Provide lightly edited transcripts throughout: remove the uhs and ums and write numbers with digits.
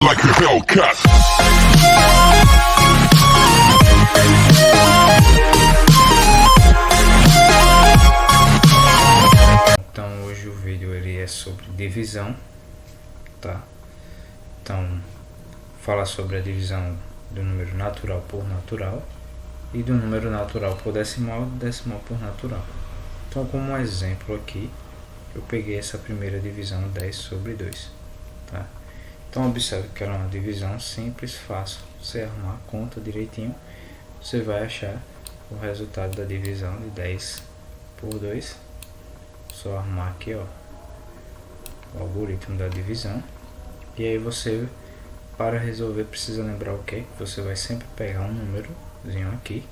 like a Hellcat. Então hoje o vídeo ele é sobre divisão, tá? Então fala sobre a divisão do número natural por natural e do número natural por decimal e decimal por natural. Então, como um exemplo aqui, eu peguei essa primeira divisão 10 sobre 2, tá? Então observe que ela é uma divisão simples, fácil. Você arrumar a conta direitinho, você vai achar o resultado da divisão de 10 por 2. Só arrumar aqui, ó, o algoritmo da divisão. E aí você, para resolver, precisa lembrar o que? Você vai sempre pegar um númerozinho aqui,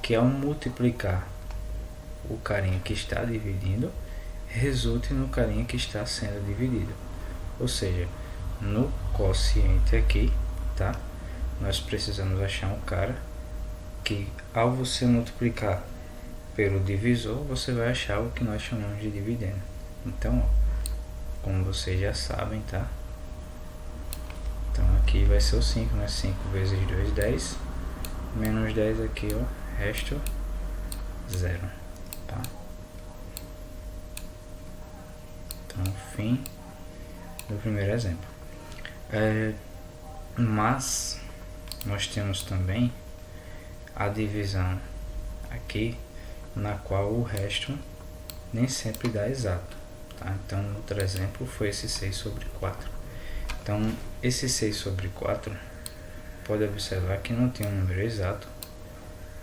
que ao multiplicar o carinha que está dividindo, resulte no carinha que está sendo dividido. Ou seja, no quociente aqui, tá? Nós precisamos achar um cara que, ao você multiplicar pelo divisor, você vai achar o que nós chamamos de dividendo. Então, ó, como vocês já sabem, tá? Então aqui vai ser o 5, né? 5 vezes 2, 10. Menos 10 aqui, ó, resto 0, tá? Então, fim do primeiro exemplo. Mas nós temos também a divisão aqui, na qual o resto nem sempre dá exato, tá? Então, outro exemplo foi esse 6 sobre 4. Então, esse 6 sobre 4, pode observar que não tem um número exato,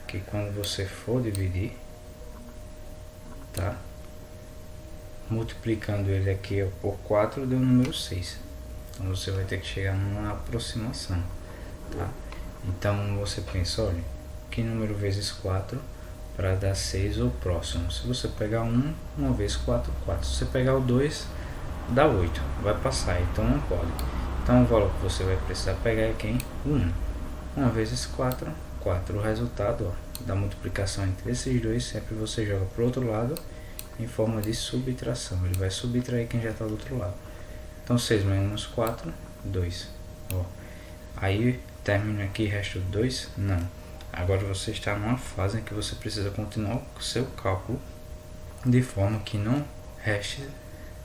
que quando você for dividir, tá? Multiplicando ele aqui por 4, deu o número 6. Então, você vai ter que chegar numa aproximação, tá? Então, você pensa, olha, que número vezes 4 para dar 6 ou próximo? Se você pegar 1 vezes 4, 4. Se você pegar o 2, dá 8. Vai passar, então não pode. Então o valor que você vai precisar pegar é quem? 1. 1 vezes 4, 4. O resultado, ó, da multiplicação entre esses dois, sempre você joga para o outro lado em forma de subtração. Ele vai subtrair quem já está do outro lado. Então 6 menos 4, 2. Ó. Aí termina aqui, resto 2? Não. Agora você está numa fase em que você precisa continuar o seu cálculo de forma que não reste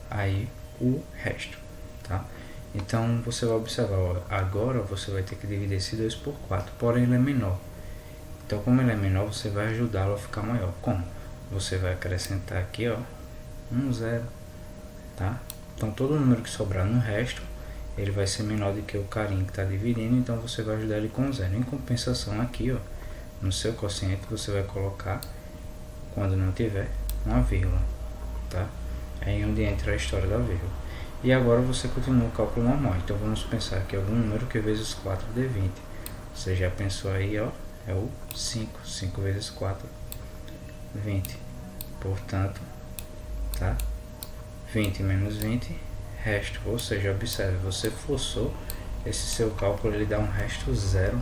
aí o resto, tá? Então você vai observar, ó, agora você vai ter que dividir esse 2 por 4, porém ele é menor. Então, como ele é menor, você vai ajudá-lo a ficar maior. Como? Você vai acrescentar aqui, ó, 0, tá? Então todo número que sobrar no resto, ele vai ser menor do que o carinho que está dividindo, então você vai ajudar ele com 0. Em compensação aqui, ó, no seu quociente você vai colocar, quando não tiver, uma vírgula, tá? É aí onde entra a história da vírgula. E agora você continua o cálculo normal. Então vamos pensar que algum número que vezes 4 dê 20. Você já pensou aí, ó, é o 5. 5 vezes 4, 20. Portanto, tá? 20 menos 20, resto. Ou seja, observe, você forçou esse seu cálculo, ele dá um resto 0,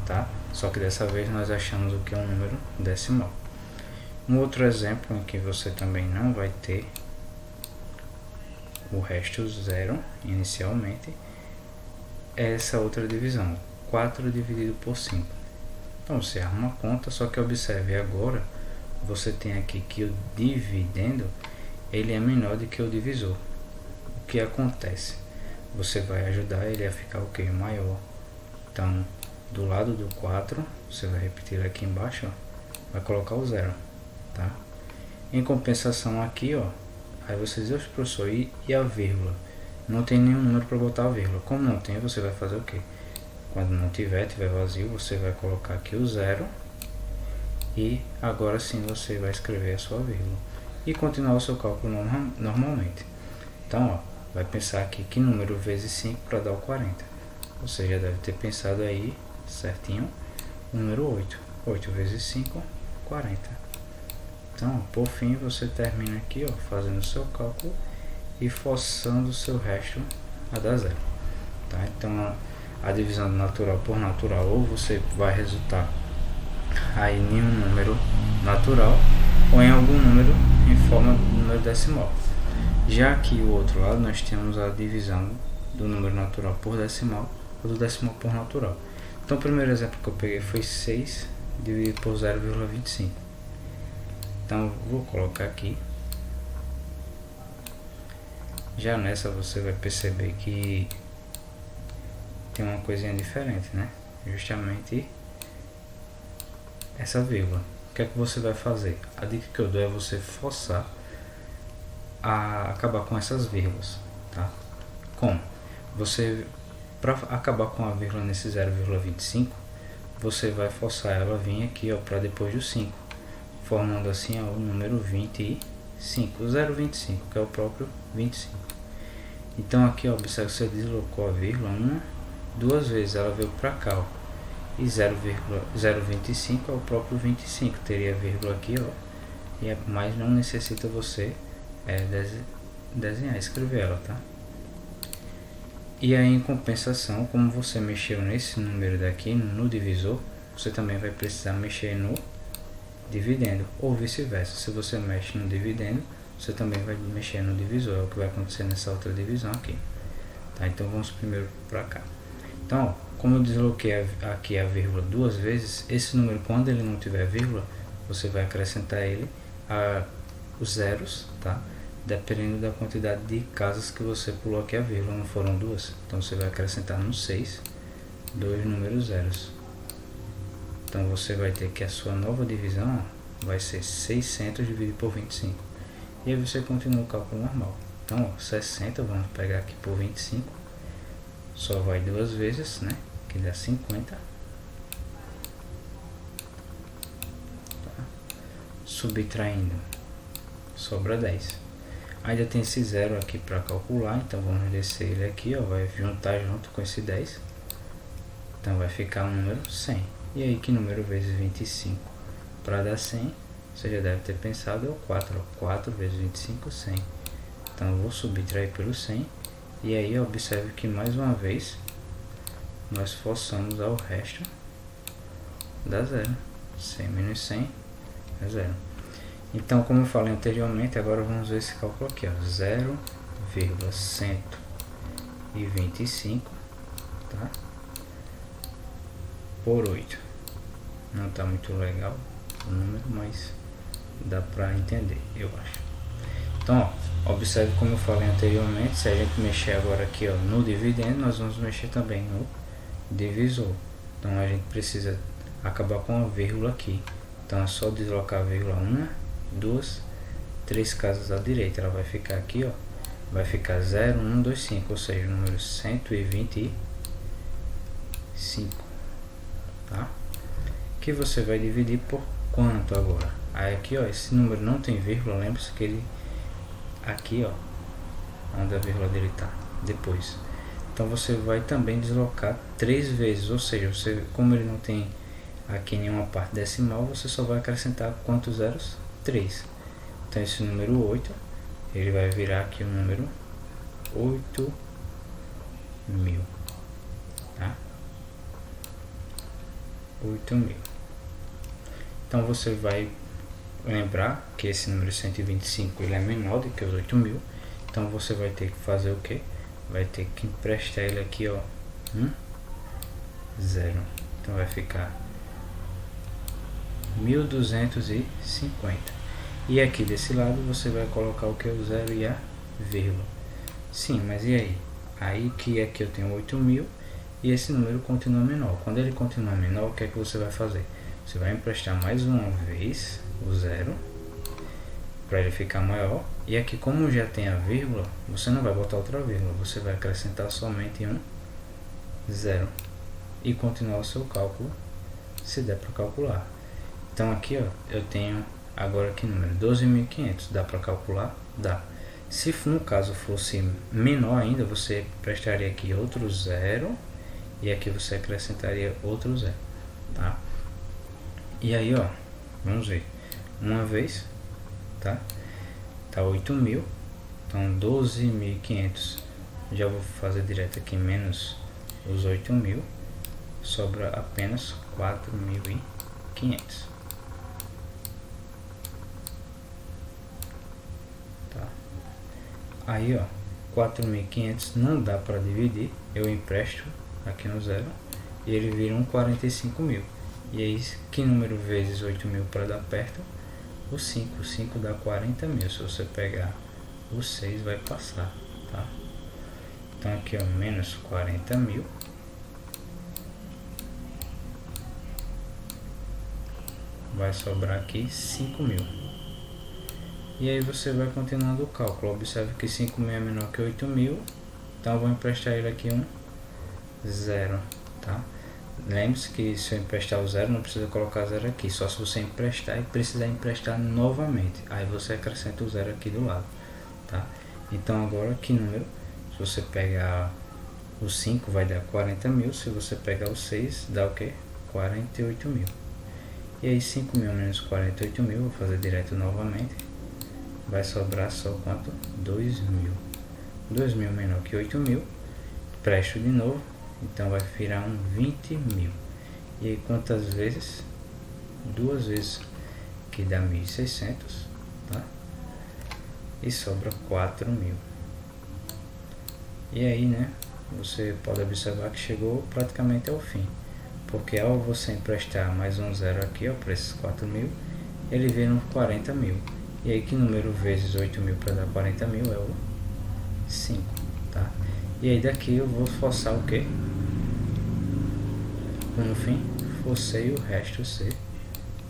tá? Só que dessa vez nós achamos o que é um número decimal. Um outro exemplo em que você também não vai ter o resto 0 inicialmente é essa outra divisão, 4 dividido por 5. Então você arruma a conta, só que observe agora, você tem aqui que o dividendo ele é menor do que o divisor. O que acontece? Você vai ajudar ele a ficar o que? Maior. Então, do lado do 4, você vai repetir aqui embaixo, ó, vai colocar o 0, tá? Em compensação aqui, ó, aí você diz, professor, e a vírgula? Não tem nenhum número para botar a vírgula. Como não tem, você vai fazer o que? Quando não tiver vazio, você vai colocar aqui o 0 e agora sim você vai escrever a sua vírgula e continuar o seu cálculo normalmente. Então, ó, vai pensar aqui que número vezes 5 para dar o 40. Você já deve ter pensado aí certinho o número 8. 8 vezes 5, 40. Então, por fim, você termina aqui, ó, fazendo o seu cálculo e forçando o seu resto a dar 0, tá? Então, a divisão natural por natural, ou você vai resultar aí em um número natural ou em algum número em forma de número decimal. Já aqui o outro lado nós temos a divisão do número natural por decimal ou do decimal por natural. Então o primeiro exemplo que eu peguei foi 6 dividido por 0,25. Então vou colocar aqui. Já nessa você vai perceber que tem uma coisinha diferente, né? Justamente essa vírgula. O que é que você vai fazer? A dica que eu dou é você forçar a acabar com essas vírgulas, tá? Como? Você, para acabar com a vírgula nesse 0,25, você vai forçar ela a vir aqui, ó, para depois do 5, formando assim, ó, o número 25, o 0,25, que é o próprio 25. Então aqui, ó, observe que você deslocou a vírgula duas vezes, ela veio para cá, ó, e 0,025 é o próprio 25, teria vírgula aqui, ó, mas não necessita você desenhar, escrever ela, tá? E aí, em compensação, como você mexeu nesse número daqui no divisor, você também vai precisar mexer no dividendo, ou vice-versa. Se você mexe no dividendo, você também vai mexer no divisor, é o que vai acontecer nessa outra divisão aqui, tá? Então vamos primeiro para cá. Então, ó, como eu desloquei aqui a vírgula duas vezes, esse número, quando ele não tiver vírgula, você vai acrescentar ele os zeros, tá? Dependendo da quantidade de casas que você pulou aqui a vírgula, não foram duas, então você vai acrescentar no 6 dois números zeros. Então você vai ter que a sua nova divisão, ó, vai ser 600 dividido por 25. E aí você continua o cálculo normal. Então, ó, 60, vamos pegar aqui por 25, só vai duas vezes, né? Que dá 50. Tá. Subtraindo, sobra 10. Ainda tem esse zero aqui para calcular, então vamos descer ele aqui, ó, vai juntar junto com esse 10. Então vai ficar o número 100. E aí, que número vezes 25 para dar 100? Você já deve ter pensado, é o 4. Ó, 4 vezes 25, 100. Então eu vou subtrair pelo 100. E aí, observe que mais uma vez nós forçamos ao resto dar zero. 100 menos 100 é zero. Então, como eu falei anteriormente, agora vamos ver esse cálculo aqui, ó, 0,125, tá? Por 8. Não está muito legal o número, mas dá para entender, eu acho. Então, ó, observe como eu falei anteriormente, se a gente mexer agora aqui, ó, no dividendo, nós vamos mexer também no divisor. Então a gente precisa acabar com a vírgula aqui. Então é só deslocar a vírgula 1, 2, 3 casas à direita. Ela vai ficar aqui, ó, vai ficar 0, 1, 2, 5, ou seja, o número 125, tá? Que você vai dividir por quanto agora? Aí aqui, ó, esse número não tem vírgula, lembre-se que ele aqui, ó, onde a vírgula dele tá depois. Então você vai também deslocar 3 vezes, ou seja, você, como ele não tem aqui nenhuma parte decimal, você só vai acrescentar quantos zeros? 3. Então esse número 8, ele vai virar aqui o número 8.000, tá? 8.000. Então você vai lembrar que esse número 125 ele é menor do que os 8.000. Então você vai ter que fazer o que? Vai ter que emprestar ele aqui, ó, 0. Então vai ficar 1.250. E aqui desse lado você vai colocar o que? O 0 e a vírgula. Sim, mas e aí? Aí que aqui eu tenho 8.000 e esse número continua menor. Quando ele continua menor, o que é que você vai fazer? Você vai emprestar mais uma vez o 0 para ele ficar maior. E aqui, como já tem a vírgula, você não vai botar outra vírgula, você vai acrescentar somente um 0 e continuar o seu cálculo, se der para calcular. Então aqui, ó, eu tenho agora que número 12.500, dá para calcular? Dá. Se no caso fosse menor ainda, você prestaria aqui outro 0 e aqui você acrescentaria outro 0, tá? E aí, ó, vamos ver, uma vez, tá? Tá 8.000, então 12.500, já vou fazer direto aqui, menos os 8.000, sobra apenas 4.500, tá? Aí, ó, 4.500 não dá para dividir, eu empresto aqui no zero e ele vira um 45.000. E aí, que número vezes 8.000 para dar perto? O 5. O 5 dá 40.000. Se você pegar o 6, vai passar, tá? Então aqui, ó, menos 40.000. Vai sobrar aqui 5.000. E aí você vai continuando o cálculo. Observe que 5.000 é menor que 8.000. Então eu vou emprestar ele aqui um 0, tá? Lembre-se que se eu emprestar o 0, não precisa colocar 0 aqui. Só se você emprestar e precisar emprestar novamente. Aí você acrescenta o 0 aqui do lado, tá? Então agora, que número? Se você pegar o 5, vai dar 40.000. Se você pegar o 6, dá o que? 48.000. E aí 5.000 menos 48.000, vou fazer direto novamente. Vai sobrar só quanto? 2.000. 2.000 menor que 8.000. Presto de novo. Então vai virar um 20.000. E aí quantas vezes? 2 vezes, que dá 1.600, tá? E sobra 4.000. E aí, né, você pode observar que chegou praticamente ao fim. Porque ao você emprestar mais um 0 aqui, ó, para esses 4.000, ele vira uns 40.000. E aí, que número vezes 8.000 para dar 40.000 é o 5, tá? E aí daqui eu vou forçar o que? No fim, forcei o resto ser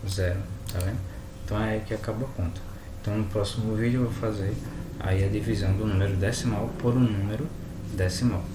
0, tá vendo? Então é aí que acaba a conta. Então no próximo vídeo eu vou fazer aí a divisão do número decimal por um número decimal.